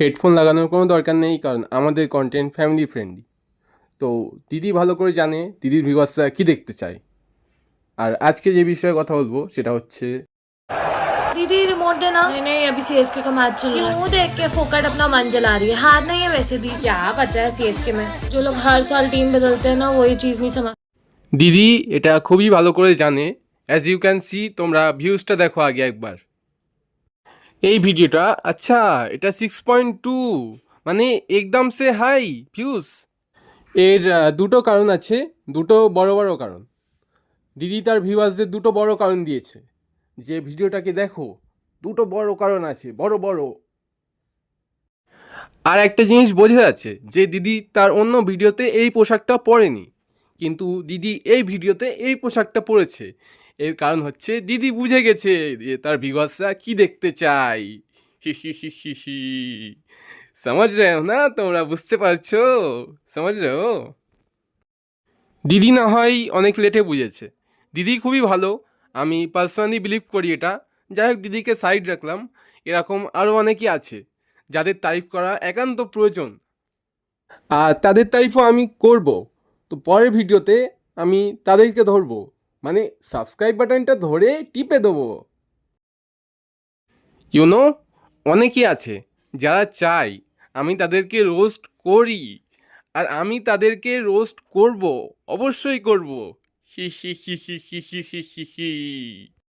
Headphone লাগানোর কোনো দরকার নেই, কারণ আমাদের কন্টেন্ট ফ্যামিলি ফ্রেন্ডলি। তো দিদি ভালো করে জানে দিদির ভিউয়ার্সরা কী দেখতে চায়। আর আজকে যে বিষয়ে কথা বলবো সেটা হচ্ছে दीदी रिमोट देना। नहीं नहीं, अभी सीएसके का मैच चल रहा है। क्यों देख के फोकट अपना मन जला रही है? हार नहीं है वैसे भी, क्या बचा है सीएसके में? जो लोग हर साल टीम बदलते हैं ना, वही चीज नहीं समझ। দিদি এটা খুবই ভালো করে জানে। অ্যাজ ইউ ক্যান সি, তোমরা ভিউজটা দেখো আগে একবার। এই ভিডিওটা আচ্ছা, এটা 6.2, মানে একদম সে হাই ভিউজ। এর দুটো কারণ আছে, দুটো বড় বড় কারণ। দিদি তার ভিউয়ার্সদের দুটো বড় কারণ দিয়েছে যে ভিডিওটাকে দেখো। দুটো বড় কারণ আছে, বড় বড়। আর একটা জিনিস বোঝা যাচ্ছে যে দিদি তার অন্য ভিডিওতে এই পোশাকটা পরেনি, কিন্তু দিদি এই ভিডিওতে এই পোশাকটা পরেছে। এর কারণ হচ্ছে দিদি বুঝে গেছে যে তার ভিউয়ার্সরা কি দেখতে চায়। হি হি হি হি হি। সমাজ রে না, তোমরা বুঝতে পারছো? সমাজ রে। দিদি না হয় অনেক লেটে বুঝেছে। দিদি খুবই ভালো, আমি পার্সোনালি বিলিভ করি এটা। যাই হোক, দিদিকে সাইড রাখলাম। এরকম আরও অনেকেই আছে যাদের তারিফ করা একান্ত প্রয়োজন, আর তাদের তারিফও আমি করব। তো পরের ভিডিওতে আমি তাদেরকে ধরবো, মানে সাবস্ক্রাইব বাটনটা ধরে টিপে দেবো। ইউনো, অনেকেই আছে যারা চায় আমি তাদেরকে রোস্ট করি, আর আমি তাদেরকে রোস্ট করব, অবশ্যই করব। হি হি হি হি হি হি হি হি হি।